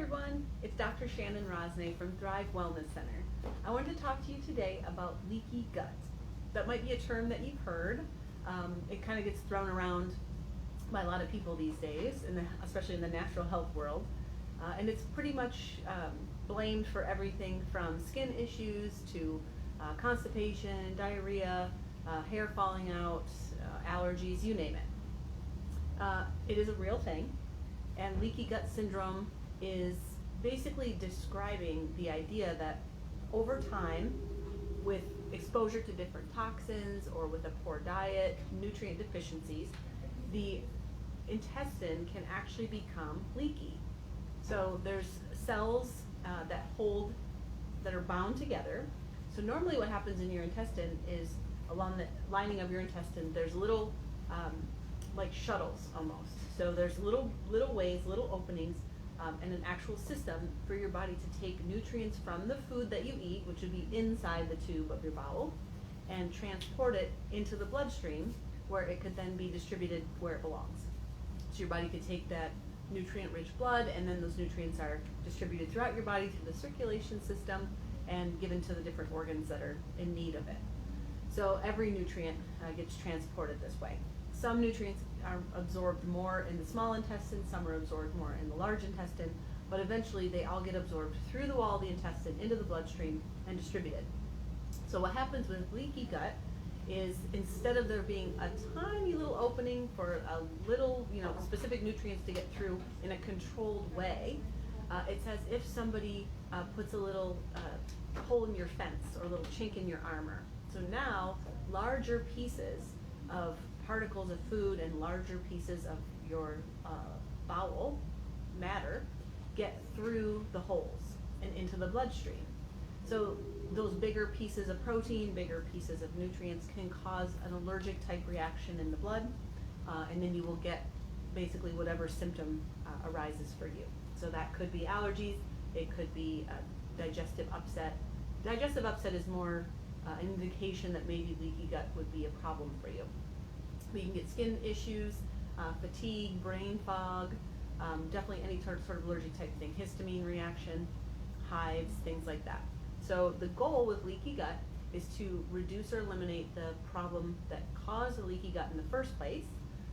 everyone, it's Dr. Shannon Roznay from Thrive Wellness Center. I wanted to talk to you today about leaky gut. That might be a term that you've heard. It kind of gets thrown around by a lot of people these days, especially in the natural health world. And it's pretty much blamed for everything from skin issues to constipation, diarrhea, hair falling out, allergies, you name it. It is a real thing, and leaky gut syndrome is basically describing the idea that over time, with exposure to different toxins or with a poor diet, nutrient deficiencies, the intestine can actually become leaky. So there's cells that are bound together. So normally what happens in your intestine is along the lining of your intestine, there's little like shuttles almost. So there's little ways, little openings, and an actual system for your body to take nutrients from the food that you eat, which would be inside the tube of your bowel, and transport it into the bloodstream where it could then be distributed where it belongs. So your body could take that nutrient-rich blood, and then those nutrients are distributed throughout your body through the circulation system and given to the different organs that are in need of it. So every nutrient gets transported this way. Some nutrients are absorbed more in the small intestine, some are absorbed more in the large intestine, but eventually they all get absorbed through the wall of the intestine into the bloodstream and distributed. So what happens with leaky gut is instead of there being a tiny little opening for a little, specific nutrients to get through in a controlled way, it's as if somebody puts a little hole in your fence or a little chink in your armor. So now larger pieces of particles of food and larger pieces of your bowel matter get through the holes and into the bloodstream. So those bigger pieces of protein, bigger pieces of nutrients can cause an allergic type reaction in the blood, and then you will get basically whatever symptom arises for you. So that could be allergies, it could be digestive upset. Digestive upset is more an indication that maybe leaky gut would be a problem for you. But you can get skin issues, fatigue, brain fog, definitely any sort of allergic type thing, histamine reaction, hives, things like that. So the goal with leaky gut is to reduce or eliminate the problem that caused the leaky gut in the first place.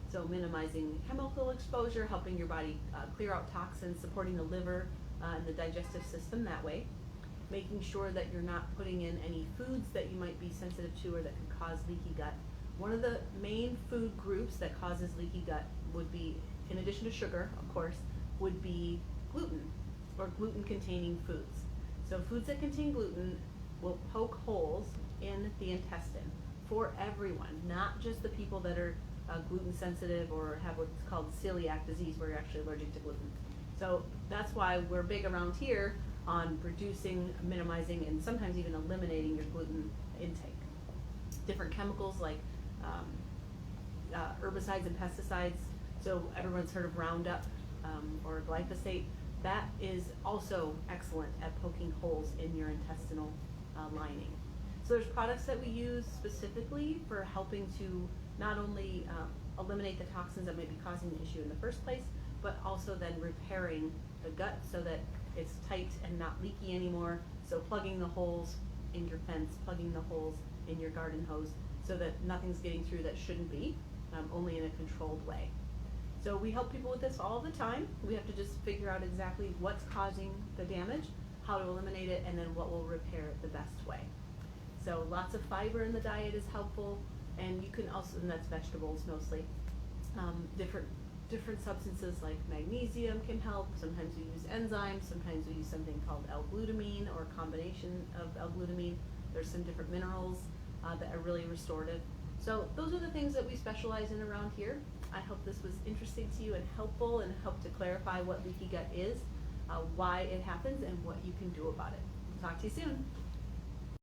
So minimizing chemical exposure, helping your body clear out toxins, supporting the liver and the digestive system that way. Making sure that you're not putting in any foods that you might be sensitive to or that could cause leaky gut. One of the main food groups that causes leaky gut would be, in addition to sugar, of course, would be gluten or gluten-containing foods. So foods that contain gluten will poke holes in the intestine for everyone, not just the people that are gluten sensitive or have what's called celiac disease where you're actually allergic to gluten. So that's why we're big around here on reducing, minimizing, and sometimes even eliminating your gluten intake. Different chemicals like herbicides and pesticides, so everyone's heard of Roundup or glyphosate. That is also excellent at poking holes in your intestinal lining. So there's products that we use specifically for helping to not only eliminate the toxins that might be causing the issue in the first place, but also then repairing the gut so that it's tight and not leaky anymore. So plugging the holes in your fence, plugging the holes in your garden hose so that nothing's getting through that shouldn't be, only in a controlled way. So we help people with this all the time. We have to just figure out exactly what's causing the damage, how to eliminate it, and then what will repair it the best way. So lots of fiber in the diet is helpful, and you can also, and that's vegetables mostly, different substances like magnesium can help. Sometimes we use enzymes, sometimes we use something called L-glutamine or a combination of L-glutamine. There's some different minerals that are really restorative. So those are the things that we specialize in around here. I hope this was interesting to you and helpful and helped to clarify what leaky gut is, why it happens, and what you can do about it. Talk to you soon.